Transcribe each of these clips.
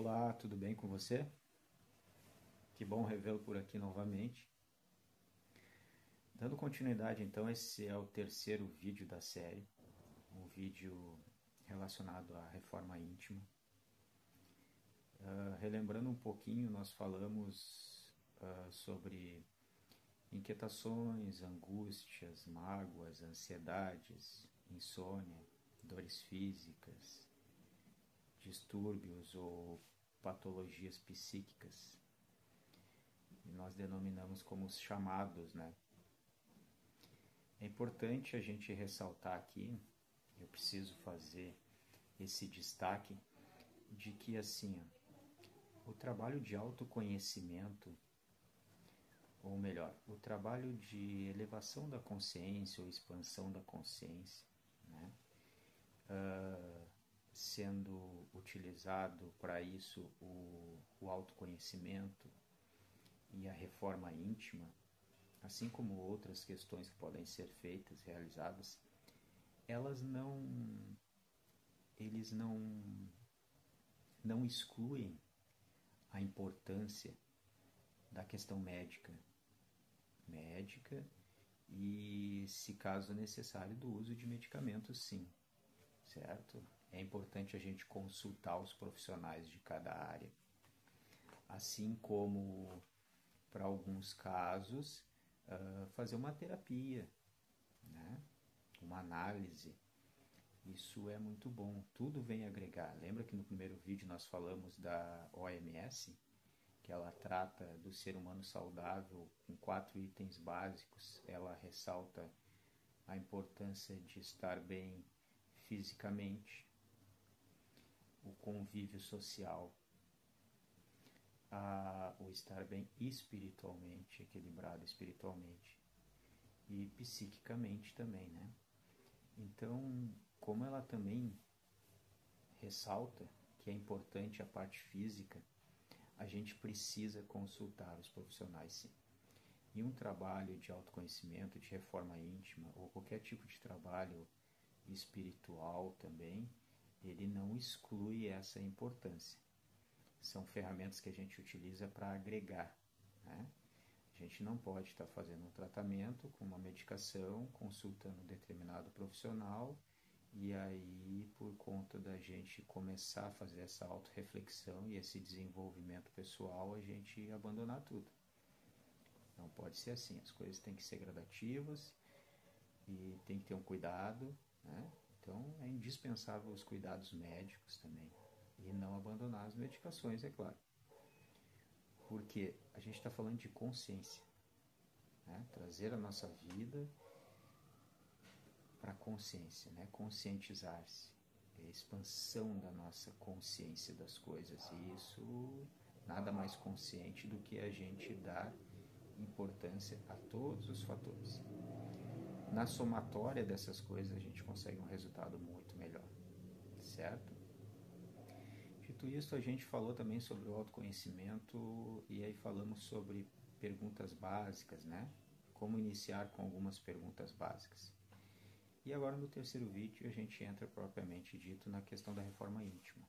Olá, tudo bem com você? Que bom revê-lo por aqui novamente. Dando continuidade, então, esse é o terceiro vídeo da série, um vídeo relacionado à reforma íntima. Relembrando um pouquinho, nós falamos sobre inquietações, angústias, mágoas, ansiedades, insônia, dores físicas, distúrbios ou patologias psíquicas. E nós denominamos como os chamados, né? É importante a gente ressaltar aqui, eu preciso fazer esse destaque de que assim, o trabalho de autoconhecimento, ou melhor, o trabalho de elevação da consciência ou expansão da consciência, né? Sendo utilizado para isso o autoconhecimento e a reforma íntima, assim como outras questões que podem ser feitas, realizadas, elas eles não excluem a importância da questão médica e, se caso necessário, do uso de medicamentos, sim, certo? É importante a gente consultar os profissionais de cada área, assim como, para alguns casos, fazer uma terapia, né? Uma análise. Isso é muito bom, tudo vem agregar. Lembra que no primeiro vídeo nós falamos da OMS, que ela trata do ser humano saudável com 4 itens básicos. Ela ressalta a importância de estar bem fisicamente, o convívio social, o estar bem espiritualmente, equilibrado espiritualmente e psiquicamente também, né? Então, como ela também ressalta que é importante a parte física, a gente precisa consultar os profissionais, sim. E um trabalho de autoconhecimento, de reforma íntima, ou qualquer tipo de trabalho espiritual também, ele não exclui essa importância. São ferramentas que a gente utiliza para agregar, né? A gente não pode estar fazendo um tratamento com uma medicação, consultando um determinado profissional, e aí, por conta da gente começar a fazer essa autorreflexão e esse desenvolvimento pessoal, a gente abandonar tudo. Não pode ser assim, as coisas têm que ser gradativas e tem que ter um cuidado, né? Então é indispensável os cuidados médicos também e não abandonar as medicações, é claro. Porque a gente está falando de consciência, né? Trazer a nossa vida para a consciência, né? Conscientizar-se, é a expansão da nossa consciência das coisas, e isso nada mais consciente do que a gente dar importância a todos os fatores. Na somatória dessas coisas a gente consegue um resultado muito melhor, certo? Dito isso, a gente falou também sobre o autoconhecimento e aí falamos sobre perguntas básicas, né? Como iniciar com algumas perguntas básicas. E agora no terceiro vídeo a gente entra propriamente dito na questão da reforma íntima.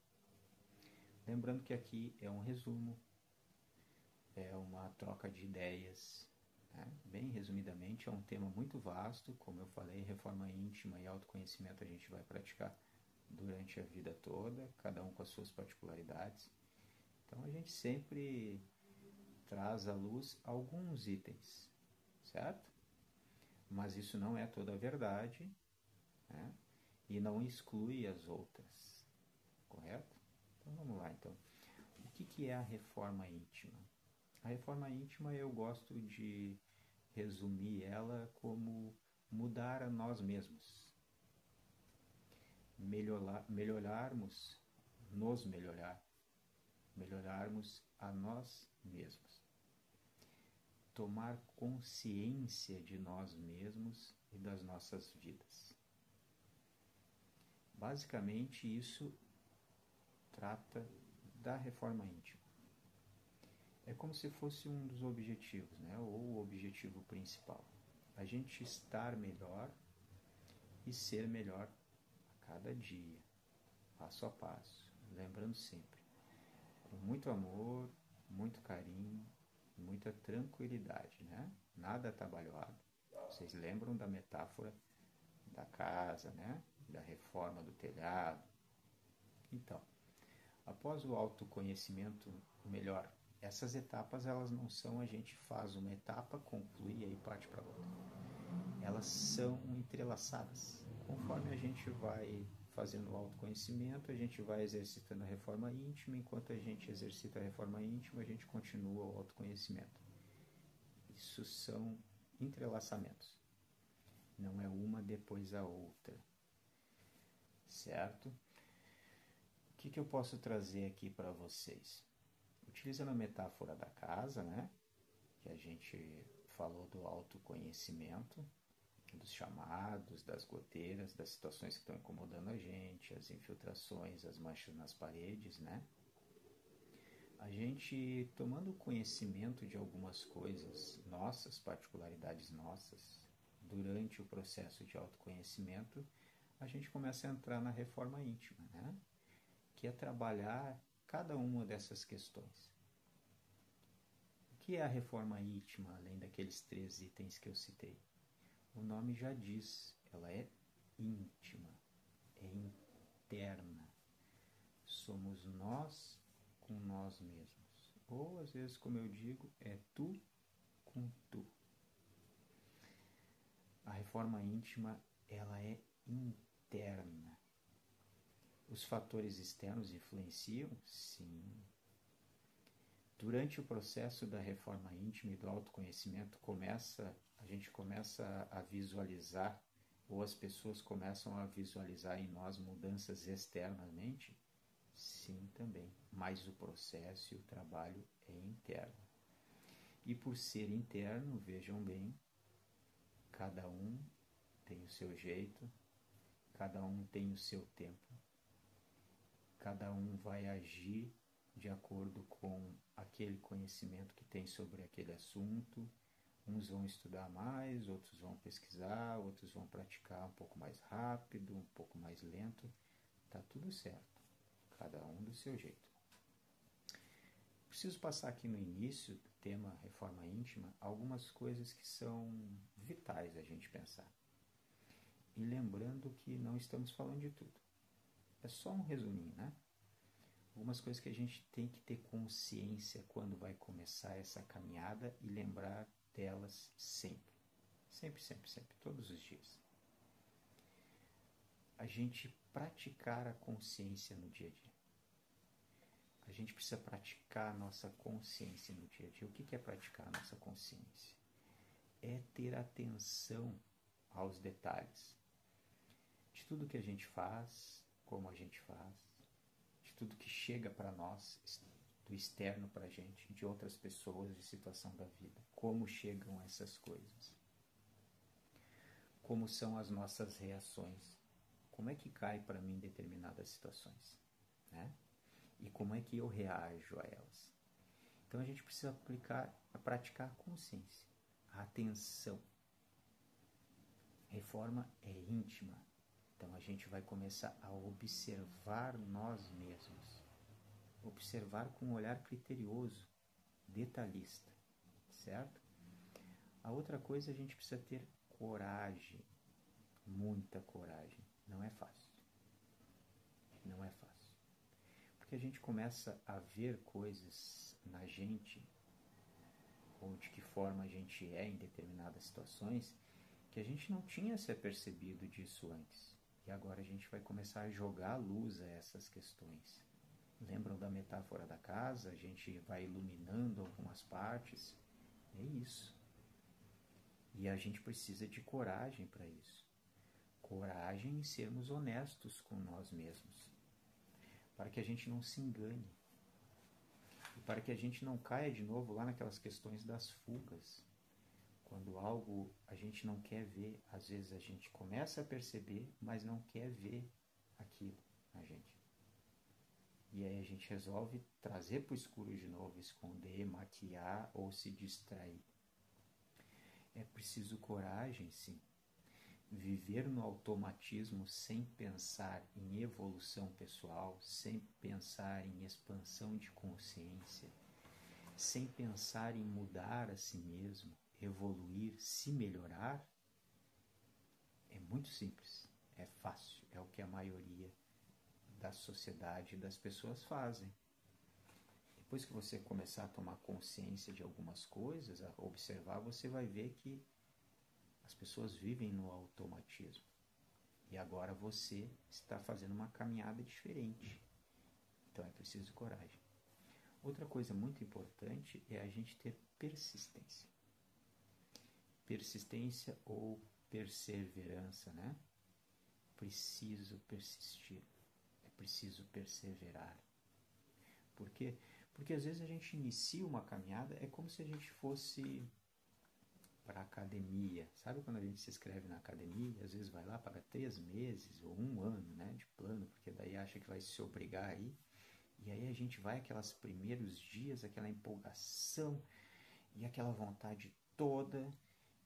Lembrando que aqui é um resumo, é uma troca de ideias, né? Bem resumidamente, é um tema muito vasto, como eu falei, reforma íntima e autoconhecimento a gente vai praticar durante a vida toda, cada um com as suas particularidades. Então a gente sempre traz à luz alguns itens, certo? Mas isso não é toda a verdade, né? E não exclui as outras, correto? Então vamos lá, então. O que é a reforma íntima? A reforma íntima eu gosto de resumir ela como mudar a nós mesmos, melhorarmos, melhorarmos a nós mesmos, tomar consciência de nós mesmos e das nossas vidas. Basicamente isso trata da reforma íntima. É como se fosse um dos objetivos, né? Ou o objetivo principal. A gente estar melhor e ser melhor a cada dia, passo a passo. Lembrando sempre, com muito amor, muito carinho, muita tranquilidade, né? Nada atabalhoado. Vocês lembram da metáfora da casa, né? Da reforma do telhado. Então, após o autoconhecimento, melhor, essas etapas elas não são a gente faz uma etapa, conclui e aí parte para outra. Elas são entrelaçadas. Conforme a gente vai fazendo o autoconhecimento, a gente vai exercitando a reforma íntima, enquanto a gente exercita a reforma íntima, a gente continua o autoconhecimento. Isso são entrelaçamentos. Não é uma depois a outra. Certo? O que eu posso trazer aqui para vocês? Utilizando a metáfora da casa, né? Que a gente falou do autoconhecimento, dos chamados, das goteiras, das situações que estão incomodando a gente, as infiltrações, as manchas nas paredes, né? A gente, tomando conhecimento de algumas coisas nossas, particularidades nossas, durante o processo de autoconhecimento, a gente começa a entrar na reforma íntima, né? Que é trabalhar cada uma dessas questões. O que é a reforma íntima, além daqueles 3 itens que eu citei? O nome já diz, ela é íntima, é interna. Somos nós com nós mesmos. Ou, às vezes, como eu digo, é tu com tu. A reforma íntima, ela é interna. Os fatores externos influenciam? Sim. Durante o processo da reforma íntima e do autoconhecimento, a gente começa a visualizar, ou as pessoas começam a visualizar em nós mudanças externamente? Sim, também. Mas o processo e o trabalho é interno. E por ser interno, vejam bem, cada um tem o seu jeito, cada um tem o seu tempo, cada um vai agir de acordo com aquele conhecimento que tem sobre aquele assunto. Uns vão estudar mais, outros vão pesquisar, outros vão praticar um pouco mais rápido, um pouco mais lento. Tá tudo certo, cada um do seu jeito. Preciso passar aqui no início do tema reforma íntima algumas coisas que são vitais a gente pensar. E lembrando que não estamos falando de tudo. É só um resuminho, né? Algumas coisas que a gente tem que ter consciência quando vai começar essa caminhada e lembrar delas sempre. Sempre, sempre, sempre, todos os dias. A gente praticar a consciência no dia a dia. A gente precisa praticar a nossa consciência no dia a dia. O que é praticar a nossa consciência? É ter atenção aos detalhes. De tudo que a gente faz, como a gente faz, de tudo que chega para nós, do externo para a gente, de outras pessoas, de situação da vida. Como chegam essas coisas? Como são as nossas reações? Como é que cai para mim determinadas situações? Né? E como é que eu reajo a elas? Então a gente precisa praticar a consciência, a atenção. Reforma é íntima. Então a gente vai começar a observar nós mesmos. Observar com um olhar criterioso, detalhista, certo? A outra coisa, a gente precisa ter coragem, muita coragem. Não é fácil. Não é fácil. Porque a gente começa a ver coisas na gente, ou de que forma a gente é em determinadas situações, que a gente não tinha se apercebido disso antes. E agora a gente vai começar a jogar a luz a essas questões. Lembram da metáfora da casa? A gente vai iluminando algumas partes. É isso. E a gente precisa de coragem para isso. Coragem em sermos honestos com nós mesmos. Para que a gente não se engane. E para que a gente não caia de novo lá naquelas questões das fugas. Quando algo a gente não quer ver, às vezes a gente começa a perceber, mas não quer ver aquilo na gente. E aí a gente resolve trazer para o escuro de novo, esconder, maquiar ou se distrair. É preciso coragem, sim. viver no automatismo sem pensar em evolução pessoal, sem pensar em expansão de consciência, sem pensar em mudar a si mesmo, evoluir, se melhorar, é muito simples, é fácil, é o que a maioria da sociedade e das pessoas fazem. Depois que você começar a tomar consciência de algumas coisas, a observar, você vai ver que as pessoas vivem no automatismo. E agora você está fazendo uma caminhada diferente. Então é preciso coragem. Outra coisa muito importante é a gente ter persistência. Persistência ou perseverança, né? Preciso persistir. É preciso perseverar. Por quê? Porque às vezes a gente inicia uma caminhada, é como se a gente fosse para a academia. Sabe quando a gente se inscreve na academia, às vezes vai lá, paga 3 meses ou 1 ano, né, de plano, porque daí acha que vai se obrigar aí. E aí a gente vai aqueles primeiros dias, aquela empolgação e aquela vontade toda,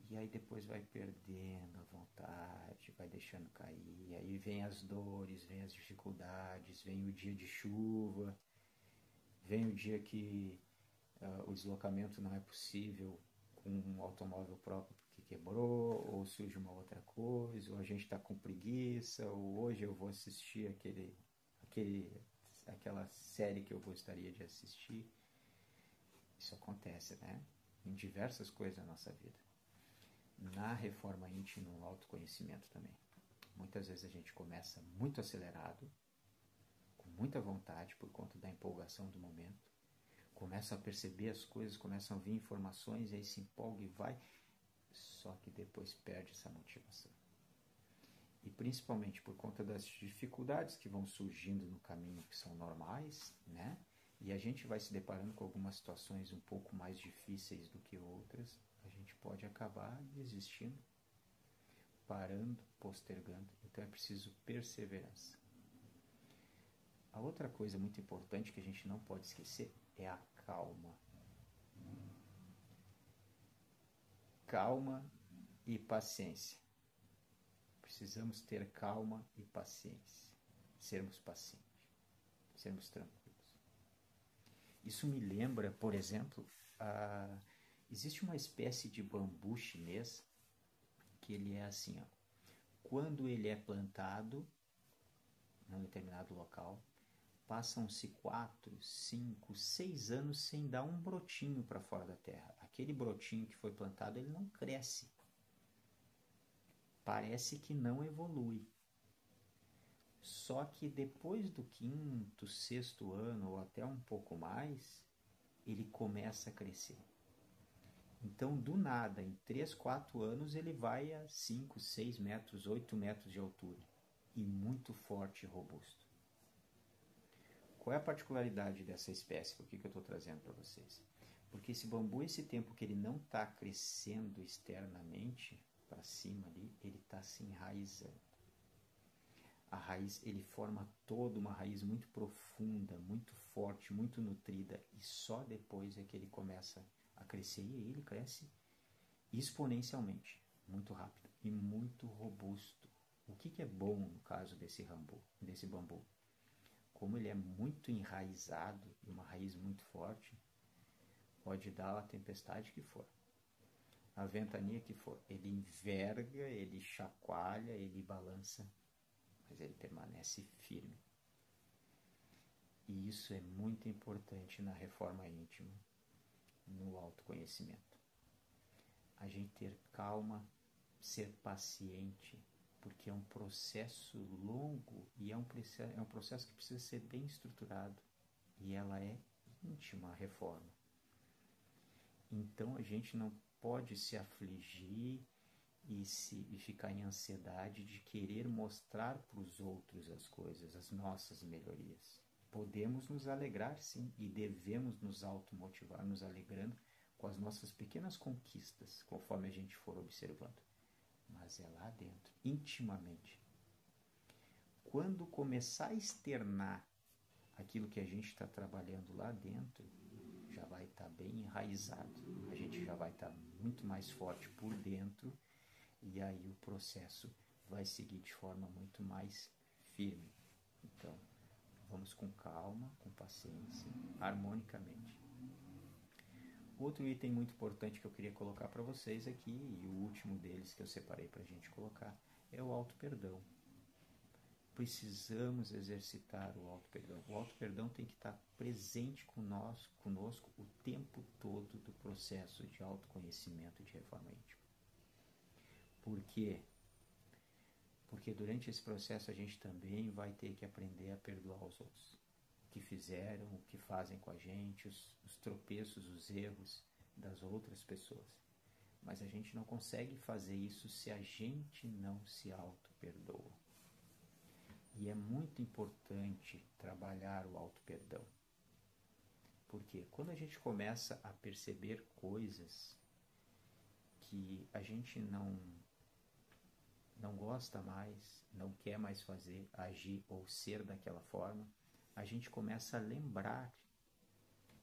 e aí depois vai perdendo a vontade, vai deixando cair, e aí vem as dores, vem as dificuldades, vem o dia de chuva, vem o dia que o deslocamento não é possível com um automóvel próprio porque quebrou, ou surge uma outra coisa, ou a gente está com preguiça, ou hoje eu vou assistir aquela série que eu gostaria de assistir. Isso acontece, né? Em diversas coisas da nossa vida. Na reforma íntima e no autoconhecimento também. Muitas vezes a gente começa muito acelerado, com muita vontade por conta da empolgação do momento, começa a perceber as coisas, começam a vir informações, e aí se empolga e vai, só que depois perde essa motivação. E principalmente por conta das dificuldades que vão surgindo no caminho, que são normais, né? E a gente vai se deparando com algumas situações um pouco mais difíceis do que outras, a gente pode acabar desistindo, parando, postergando. Então é preciso perseverança. A outra coisa muito importante que a gente não pode esquecer é a calma. Calma e paciência. Precisamos ter calma e paciência. Sermos pacientes. Sermos tranquilos. Isso me lembra, por exemplo, existe uma espécie de bambu chinês que ele é assim, ó. Quando ele é plantado em um determinado local, passam-se 4, 5, 6 anos sem dar um brotinho para fora da terra. Aquele brotinho que foi plantado, ele não cresce. Parece que não evolui. Só que depois do 5º, 6º ano, ou até um pouco mais, ele começa a crescer. Então, do nada, em 3, 4 anos, ele vai a 5, 6 metros, 8 metros de altura. E muito forte e robusto. Qual é a particularidade dessa espécie? Por que eu estou trazendo para vocês? Porque esse bambu, esse tempo que ele não está crescendo externamente, para cima ali, ele está se enraizando. A raiz, ele forma toda uma raiz muito profunda, muito forte, muito nutrida, e só depois é que ele começa a crescer, e ele cresce exponencialmente, muito rápido e muito robusto. O que é bom no caso desse bambu? Como ele é muito enraizado, e uma raiz muito forte, pode dar a tempestade que for, a ventania que for, ele enverga, ele chacoalha, ele balança, mas ele permanece firme. E isso é muito importante na reforma íntima, no autoconhecimento. A gente ter calma, ser paciente, porque é um processo longo e é um processo que precisa ser bem estruturado. E ela é íntima, a reforma. Então a gente não pode se afligir e ficar em ansiedade de querer mostrar para os outros as coisas, as nossas melhorias. Podemos nos alegrar, sim, e devemos nos automotivar, nos alegrando com as nossas pequenas conquistas, conforme a gente for observando. Mas é lá dentro, intimamente. Quando começar a externar aquilo que a gente está trabalhando lá dentro, já vai estar bem enraizado. A gente já vai estar muito mais forte por dentro, E aí o processo vai seguir de forma muito mais firme. Então, vamos com calma, com paciência, harmonicamente. Outro item muito importante que eu queria colocar para vocês aqui, e o último deles que eu separei para a gente colocar, é o auto-perdão. Precisamos exercitar o auto-perdão. O auto-perdão tem que estar presente conosco o tempo todo do processo de autoconhecimento e de reforma íntima. Por quê? Porque durante esse processo a gente também vai ter que aprender a perdoar os outros. O que fizeram, o que fazem com a gente, os tropeços, os erros das outras pessoas. Mas a gente não consegue fazer isso se a gente não se auto-perdoa. E é muito importante trabalhar o auto-perdão. Porque quando a gente começa a perceber coisas que a gente não gosta mais, não quer mais fazer, agir ou ser daquela forma, a gente começa a lembrar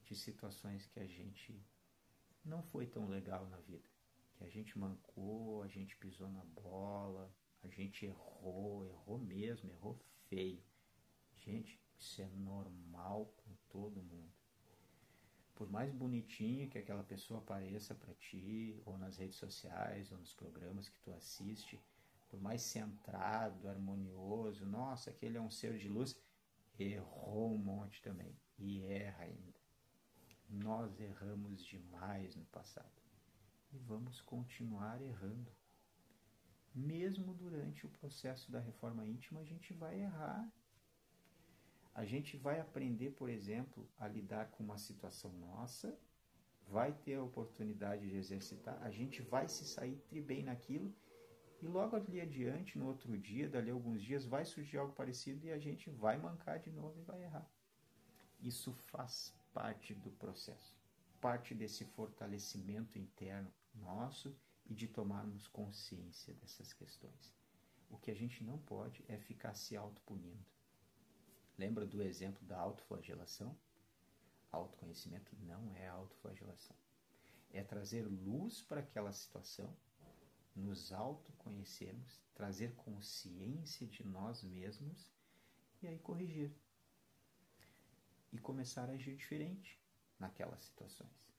de situações que a gente não foi tão legal na vida. Que a gente mancou, a gente pisou na bola, a gente errou mesmo, errou feio. Gente, isso é normal com todo mundo. Por mais bonitinho que aquela pessoa pareça para ti, ou nas redes sociais, ou nos programas que tu assiste, por mais centrado, harmonioso, nossa, aquele é um ser de luz, errou um monte também. E erra ainda. Nós erramos demais no passado. E vamos continuar errando. Mesmo durante o processo da reforma íntima, a gente vai errar. A gente vai aprender, por exemplo, a lidar com uma situação nossa, vai ter a oportunidade de exercitar, a gente vai se sair bem naquilo, e logo ali adiante, no outro dia, dali a alguns dias, vai surgir algo parecido e a gente vai mancar de novo e vai errar. Isso faz parte do processo, parte desse fortalecimento interno nosso e de tomarmos consciência dessas questões. O que a gente não pode é ficar se autopunindo. Lembra do exemplo da autoflagelação? Autoconhecimento não é autoflagelação. É trazer luz para aquela situação, nos autoconhecermos, trazer consciência de nós mesmos e aí corrigir. E começar a agir diferente naquelas situações.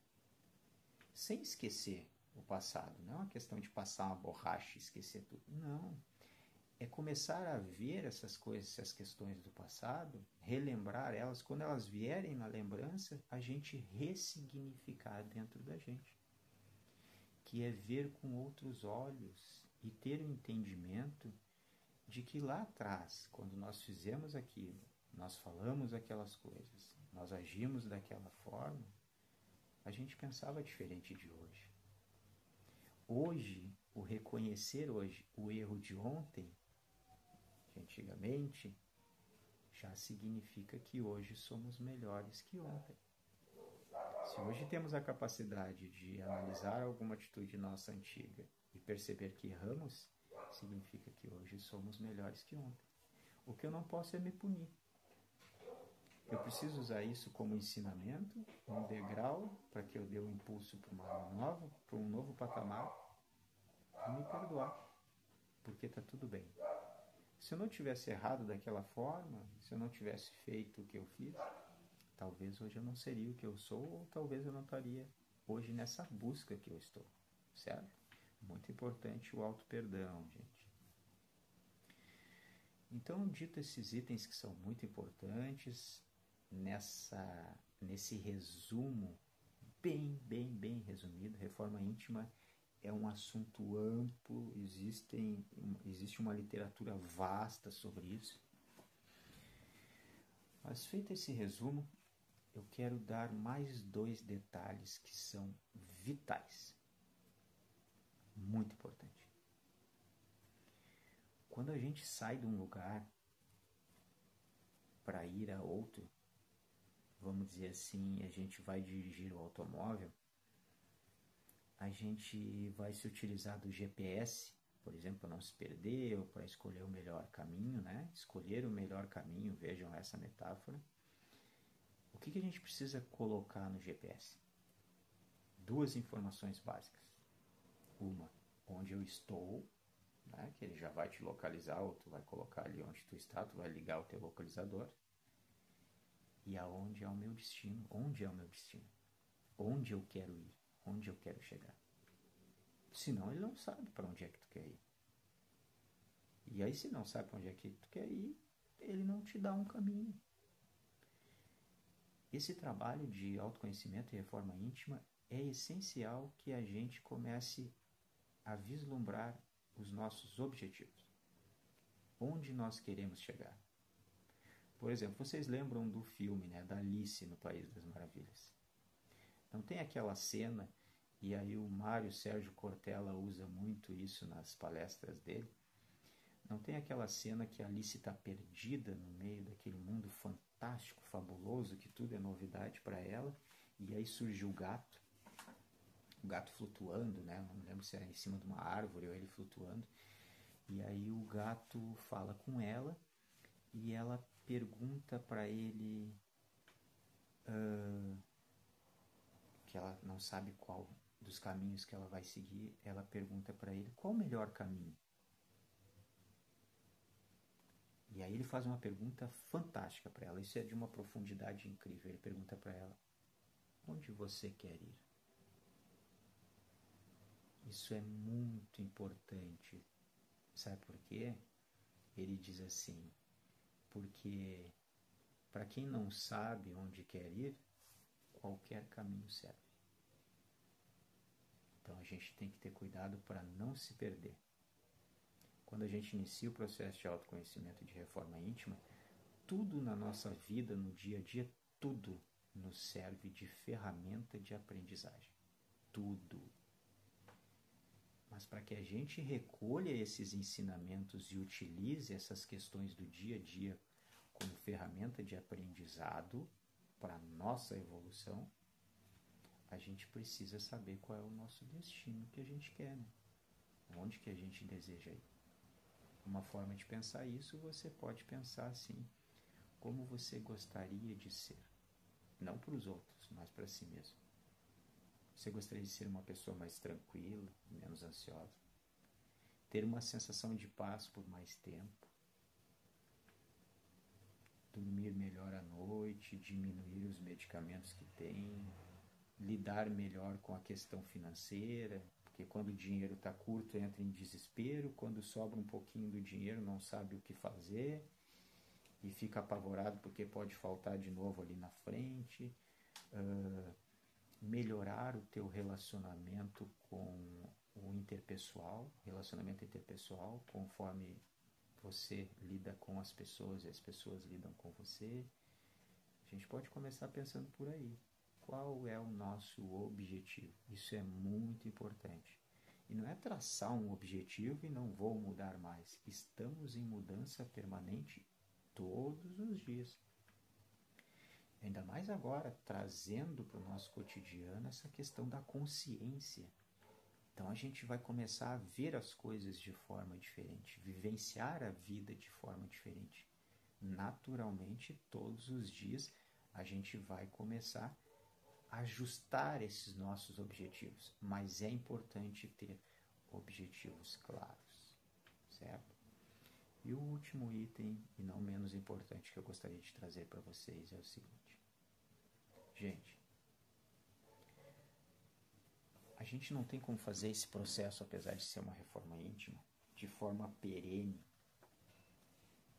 Sem esquecer o passado. Não é uma questão de passar uma borracha e esquecer tudo. Não. É começar a ver essas coisas, essas questões do passado, relembrar elas. Quando elas vierem na lembrança, a gente ressignificar dentro da gente. Que é ver com outros olhos e ter o entendimento de que lá atrás, quando nós fizemos aquilo, nós falamos aquelas coisas, nós agimos daquela forma, a gente pensava diferente de hoje. Hoje, o reconhecer hoje o erro de ontem, de antigamente, já significa que hoje somos melhores que ontem. Se hoje temos a capacidade de analisar alguma atitude nossa antiga e perceber que erramos, significa que hoje somos melhores que ontem. O que eu não posso é me punir. Eu preciso usar isso como ensinamento, um degrau, para que eu dê um impulso para um novo patamar e me perdoar, porque está tudo bem. Se eu não tivesse errado daquela forma, se eu não tivesse feito o que eu fiz, talvez hoje eu não seria o que eu sou, ou talvez eu não estaria hoje nessa busca que eu estou, certo? Muito importante o auto-perdão, gente. Então, dito esses itens que são muito importantes, nesse resumo, bem resumido, reforma íntima é um assunto amplo, existe uma literatura vasta sobre isso. Mas feito esse resumo, eu quero dar mais 2 detalhes que são vitais. Muito importante. Quando a gente sai de um lugar para ir a outro, vamos dizer assim, a gente vai dirigir o automóvel, a gente vai se utilizar do GPS, por exemplo, para não se perder ou para escolher o melhor caminho, né? Escolher o melhor caminho, vejam essa metáfora. O que a gente precisa colocar no GPS? 2 informações básicas. Uma, onde eu estou, né? Que ele já vai te localizar, ou tu vai colocar ali onde tu está, tu vai ligar o teu localizador. E aonde é o meu destino? Onde é o meu destino? Onde eu quero ir? Onde eu quero chegar? Senão ele não sabe para onde é que tu quer ir. E aí, se não sabe para onde é que tu quer ir, ele não te dá um caminho. Esse trabalho de autoconhecimento e reforma íntima é essencial que a gente comece a vislumbrar os nossos objetivos. Onde nós queremos chegar? Por exemplo, vocês lembram do filme, né, da Alice no País das Maravilhas? Não tem aquela cena, e aí o Mário Sérgio Cortella usa muito isso nas palestras dele, não tem aquela cena que a Alice está perdida no meio daquele mundo fantástico, fabuloso, que tudo é novidade para ela, e aí surge o gato flutuando, né? Não lembro se era em cima de uma árvore ou ele flutuando, e aí o gato fala com ela, e ela pergunta para ele que ela não sabe qual dos caminhos que ela vai seguir, ela pergunta para ele qual o melhor caminho. E aí ele faz uma pergunta fantástica para ela, isso é de uma profundidade incrível. Ele pergunta para ela, onde você quer ir? Isso é muito importante. Sabe por quê? Ele diz assim, porque para quem não sabe onde quer ir, qualquer caminho serve. Então a gente tem que ter cuidado para não se perder. Quando a gente inicia o processo de autoconhecimento e de reforma íntima, tudo na nossa vida, no dia a dia, tudo nos serve de ferramenta de aprendizagem. Tudo. Mas para que a gente recolha esses ensinamentos e utilize essas questões do dia a dia como ferramenta de aprendizado para a nossa evolução, a gente precisa saber qual é o nosso destino que a gente quer, né? Onde que a gente deseja ir. Uma forma de pensar isso, você pode pensar assim, como você gostaria de ser. Não para os outros, mas para si mesmo. Você gostaria de ser uma pessoa mais tranquila, menos ansiosa? Ter uma sensação de paz por mais tempo? Dormir melhor à noite, diminuir os medicamentos que tem, lidar melhor com a questão financeira, porque quando o dinheiro está curto entra em desespero, quando sobra um pouquinho do dinheiro não sabe o que fazer e fica apavorado porque pode faltar de novo ali na frente. Melhorar o teu relacionamento com o interpessoal, relacionamento interpessoal, conforme você lida com as pessoas e as pessoas lidam com você. A gente pode começar pensando por aí. Qual é o nosso objetivo? Isso é muito importante. E não é traçar um objetivo e não vou mudar mais. Estamos em mudança permanente todos os dias. Ainda mais agora, trazendo para o nosso cotidiano essa questão da consciência. Então a gente vai começar a ver as coisas de forma diferente, vivenciar a vida de forma diferente. Naturalmente, todos os dias, a gente vai começar a ajustar esses nossos objetivos. Mas é importante ter objetivos claros, certo? E o último item, e não menos importante, que eu gostaria de trazer para vocês é o seguinte. Gente, a gente não tem como fazer esse processo, apesar de ser uma reforma íntima, de forma perene,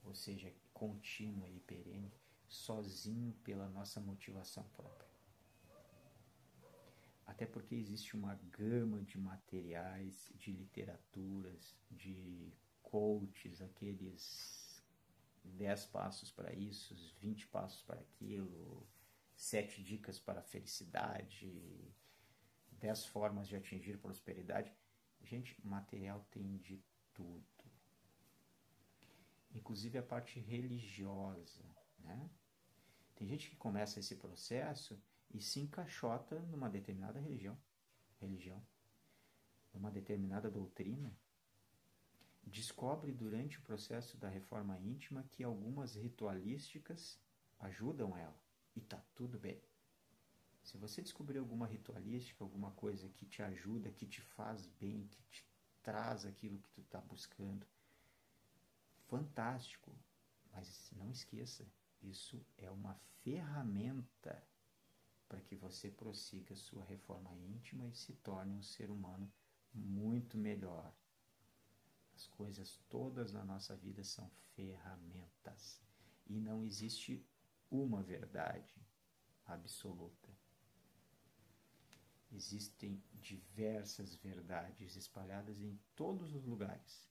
ou seja, contínua e perene, sozinho pela nossa motivação própria. Até porque existe uma gama de materiais, de literaturas, de coaches, aqueles 10 passos para isso, 20 passos para aquilo, 7 dicas para a felicidade, 10 formas de atingir prosperidade. Gente, material tem de tudo. Inclusive a parte religiosa, né? Tem gente que começa esse processo e se encaixota numa determinada religião, numa determinada doutrina, descobre durante o processo da reforma íntima que algumas ritualísticas ajudam ela, e tá tudo bem. Se você descobrir alguma ritualística, alguma coisa que te ajuda, que te faz bem, que te traz aquilo que tu está buscando. Fantástico, mas não esqueça, isso é uma ferramenta para que você prossiga sua reforma íntima e se torne um ser humano muito melhor. As coisas todas na nossa vida são ferramentas e não existe uma verdade absoluta. Existem diversas verdades espalhadas em todos os lugares.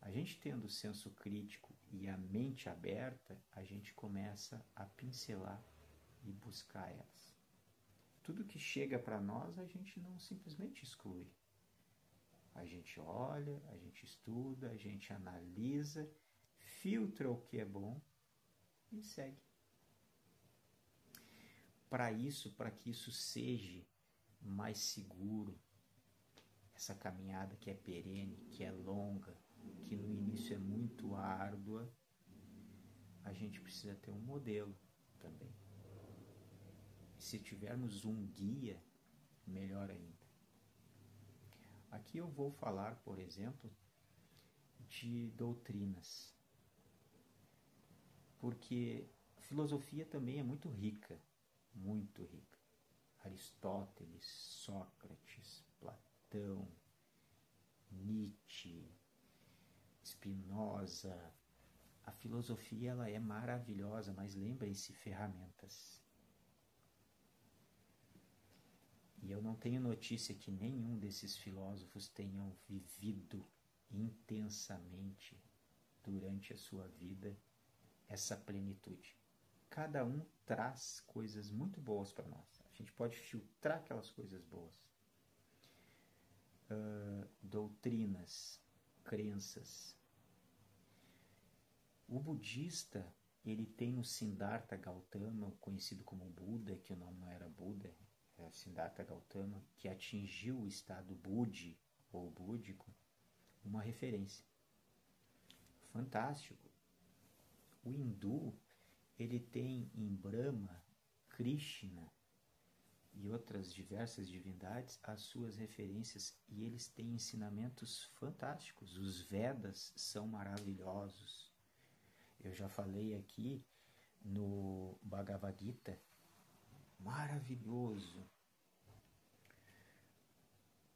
A gente tendo o senso crítico e a mente aberta, a gente começa a pincelar e buscar elas. Tudo que chega para nós, a gente não simplesmente exclui. A gente olha, a gente estuda, a gente analisa, filtra o que é bom e segue. Para que isso seja mais seguro, essa caminhada que é perene, que é longa, que no início é muito árdua, a gente precisa ter um modelo também. E se tivermos um guia, melhor ainda. Aqui eu vou falar, por exemplo, de doutrinas, porque a filosofia também é muito rica, muito rica. Aristóteles, Sócrates, Platão, Nietzsche, Spinoza. A filosofia ela é maravilhosa, mas lembrem-se, ferramentas. E eu não tenho notícia que nenhum desses filósofos tenham vivido intensamente durante a sua vida essa plenitude. Cada um traz coisas muito boas para nós. A gente pode filtrar aquelas coisas boas. Doutrinas, crenças. O budista, ele tem no Siddhartha Gautama, conhecido como Buda, que o nome não era Buda, era Siddhartha Gautama, que atingiu o estado Budi, ou búdico, uma referência. Fantástico. O hindu, ele tem em Brahma, Krishna e outras diversas divindades as suas referências e eles têm ensinamentos fantásticos. Os Vedas são maravilhosos. Eu já falei aqui no Bhagavad Gita, maravilhoso.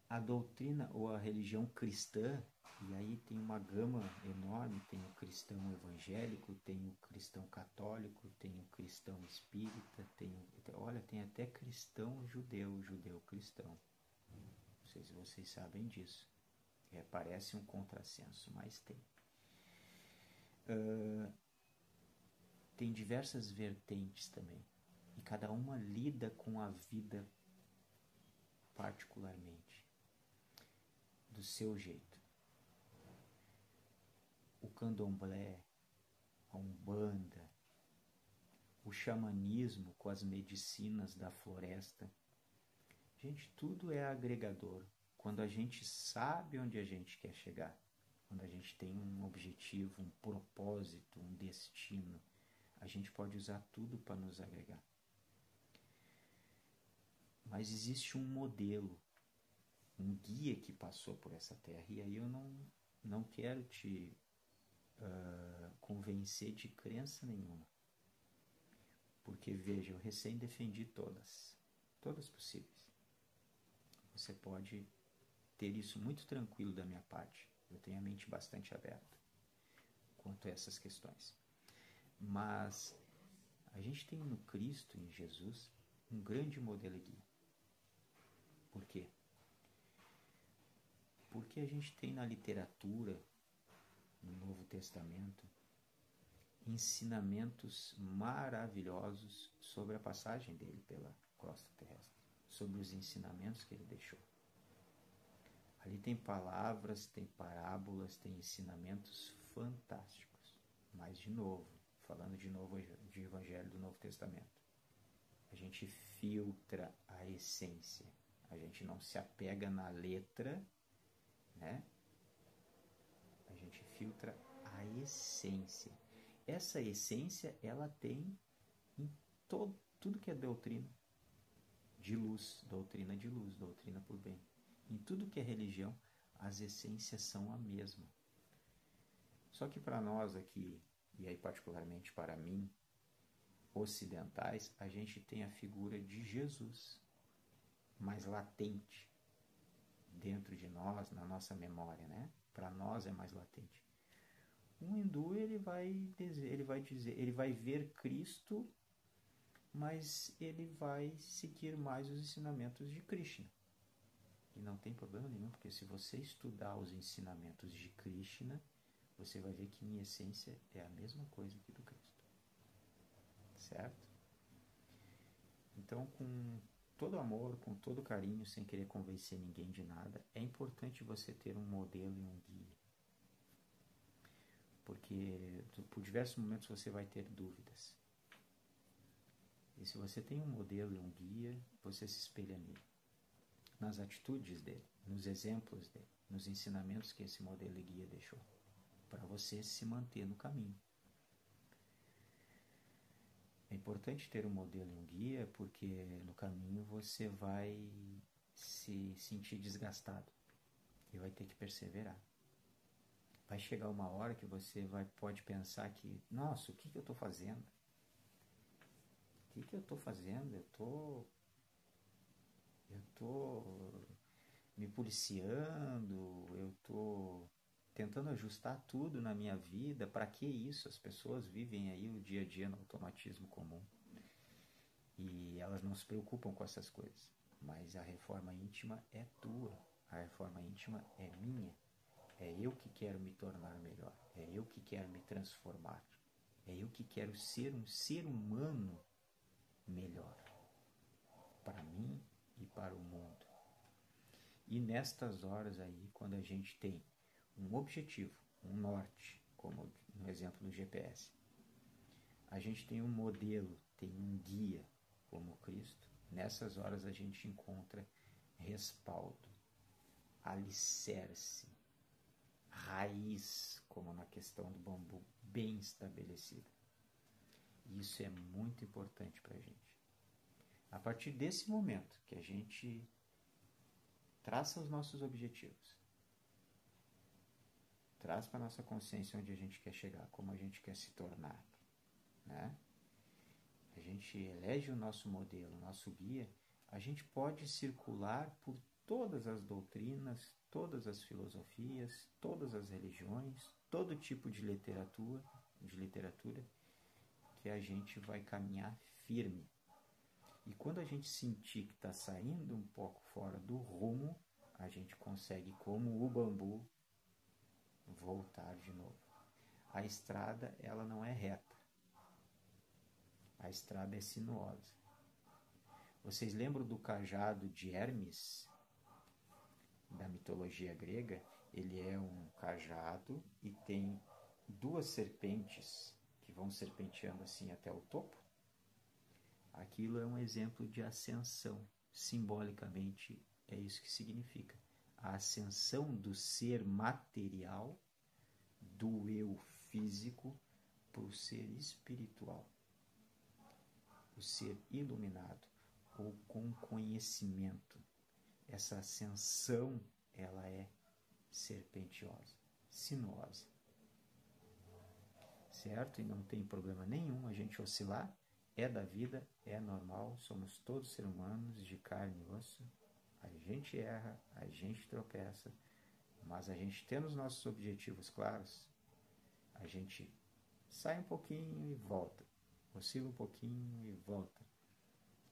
A doutrina ou a religião cristã, e aí tem uma gama enorme, tem o cristão evangélico, tem o cristão católico, tem o cristão espírita, tem até cristão judeu cristão. Não sei se vocês sabem disso. Parece um contrassenso, mas tem. Tem diversas vertentes também, e cada uma lida com a vida particularmente, do seu jeito. O candomblé, a umbanda, o xamanismo com as medicinas da floresta. Gente, tudo é agregador. Quando a gente sabe onde a gente quer chegar, quando a gente tem um objetivo, um propósito, um destino, a gente pode usar tudo para nos agregar. Mas existe um modelo, um guia que passou por essa terra, e aí eu não quero te convencer de crença nenhuma. Porque, veja, eu recém defendi todas possíveis. Você pode ter isso muito tranquilo da minha parte. Eu tenho a mente bastante aberta quanto a essas questões. Mas a gente tem no Cristo, em Jesus, um grande modelo guia. Por quê? Porque a gente tem na literatura, no Novo Testamento, ensinamentos maravilhosos sobre a passagem dele pela crosta terrestre, sobre os ensinamentos que ele deixou. Ali tem palavras, tem parábolas, tem ensinamentos fantásticos. Mas, de novo, falando de novo de Evangelho do Novo Testamento, a gente filtra a essência. A gente não se apega na letra, né? A gente filtra a essência. Essa essência, ela tem em tudo que é doutrina de luz, doutrina por bem. Em tudo que é religião, as essências são a mesma. Só que para nós aqui, e aí particularmente para mim, ocidentais, a gente tem a figura de Jesus mais latente dentro de nós, na nossa memória, né? Para nós é mais latente. Um hindu, ele vai dizer, ele vai ver Cristo, mas ele vai seguir mais os ensinamentos de Krishna. E não tem problema nenhum, porque se você estudar os ensinamentos de Krishna, você vai ver que em essência é a mesma coisa que do Cristo. Certo? Então, com todo amor, com todo carinho, sem querer convencer ninguém de nada, é importante você ter um modelo e um guia. Porque por diversos momentos você vai ter dúvidas. E se você tem um modelo e um guia, você se espelha nele. Nas atitudes dele, nos exemplos dele, nos ensinamentos que esse modelo e guia deixou. Para você se manter no caminho. É importante ter um modelo e um guia, porque no caminho você vai se sentir desgastado e vai ter que perseverar. Vai chegar uma hora que você pode pensar que, nossa, o que eu estou fazendo? O que eu estou fazendo? Eu estou me policiando, eu estou tentando ajustar tudo na minha vida. Para que isso? As pessoas vivem aí o dia a dia no automatismo comum. E elas não se preocupam com essas coisas. Mas a reforma íntima é tua. A reforma íntima é minha. É eu que quero me tornar melhor. É eu que quero me transformar. É eu que quero ser um ser humano melhor. Para mim e para o mundo. E nestas horas aí, quando a gente tem um objetivo, um norte, como no exemplo do GPS, a gente tem um modelo, tem um guia, como Cristo, nessas horas a gente encontra respaldo, alicerce, raiz, como na questão do bambu, bem estabelecida. E isso é muito importante para a gente. A partir desse momento que a gente traça os nossos objetivos, traz para a nossa consciência onde a gente quer chegar, como a gente quer se tornar, né? A gente elege o nosso modelo, o nosso guia, a gente pode circular por todas as doutrinas, todas as filosofias, todas as religiões, todo tipo de literatura que a gente vai caminhar firme. E quando a gente sentir que está saindo um pouco fora do rumo, a gente consegue, como o bambu, voltar de novo. A estrada, ela não é reta. A estrada é sinuosa. Vocês lembram do cajado de Hermes, da mitologia grega? Ele é um cajado e tem duas serpentes que vão serpenteando assim até o topo. Aquilo é um exemplo de ascensão. Simbolicamente, é isso que significa. A ascensão do ser material, do eu físico, para o ser espiritual. O ser iluminado, ou com conhecimento. Essa ascensão, ela é serpentiosa, sinuosa. Certo? E não tem problema nenhum a gente oscilar. É da vida, é normal, somos todos seres humanos de carne e osso. A gente erra, a gente tropeça, mas a gente tendo os nossos objetivos claros, a gente sai um pouquinho e volta, oscila um pouquinho e volta.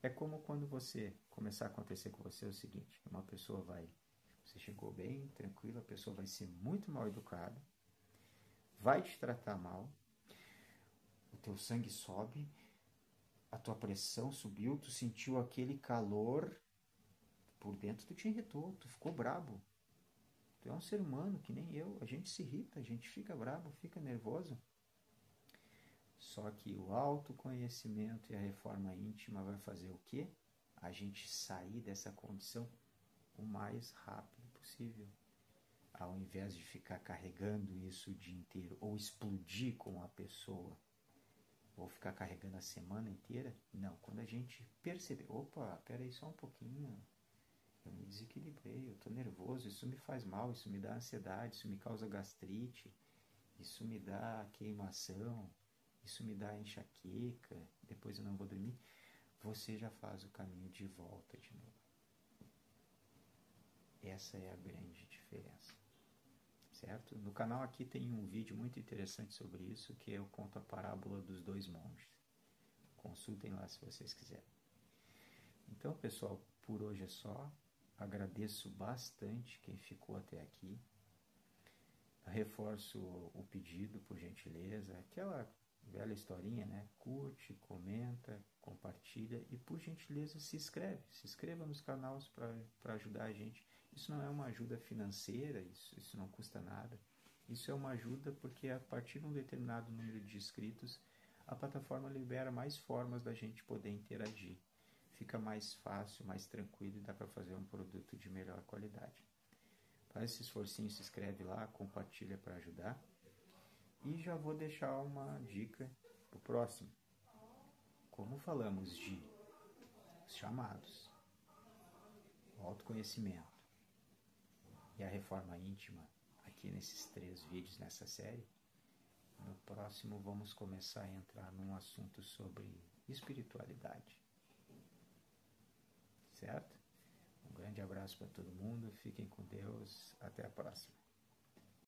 É como quando você começar a acontecer com você o seguinte, uma pessoa você chegou bem, tranquilo, a pessoa vai ser muito mal educada, vai te tratar mal, o teu sangue sobe, a tua pressão subiu, tu sentiu aquele calor, por dentro tu te irritou, tu ficou brabo. Tu é um ser humano que nem eu, a gente se irrita, a gente fica brabo, fica nervoso. Só que o autoconhecimento e a reforma íntima vai fazer o quê? A gente sair dessa condição o mais rápido possível. Ao invés de ficar carregando isso o dia inteiro, ou explodir com a pessoa, ou ficar carregando a semana inteira. Não, quando a gente perceber, opa, peraí só um pouquinho, Eu me desequilibrei, eu estou nervoso, isso me faz mal, isso me dá ansiedade, isso me causa gastrite, isso me dá queimação, isso me dá enxaqueca, depois eu não vou dormir. Você já faz o caminho de volta de novo. Essa é a grande diferença, certo? No canal aqui tem um vídeo muito interessante sobre isso, que eu conto a parábola dos dois monges. Consultem lá se vocês quiserem. Então, pessoal, por hoje é só. Agradeço bastante quem ficou até aqui. Reforço o pedido, por gentileza. Aquela velha historinha, né? Curte, comenta, compartilha e, por gentileza, se inscreve. Se inscreva nos canais para ajudar a gente. Isso não é uma ajuda financeira, isso não custa nada. Isso é uma ajuda porque, a partir de um determinado número de inscritos, a plataforma libera mais formas da gente poder interagir. Fica mais fácil, mais tranquilo e dá para fazer um produto de melhor qualidade. Faz esse esforcinho, se inscreve lá, compartilha para ajudar. E já vou deixar uma dica para o próximo. Como falamos de chamados, autoconhecimento e a reforma íntima aqui nesses 3 vídeos nessa série, no próximo vamos começar a entrar num assunto sobre espiritualidade. Certo? Um grande abraço para todo mundo, fiquem com Deus, até a próxima.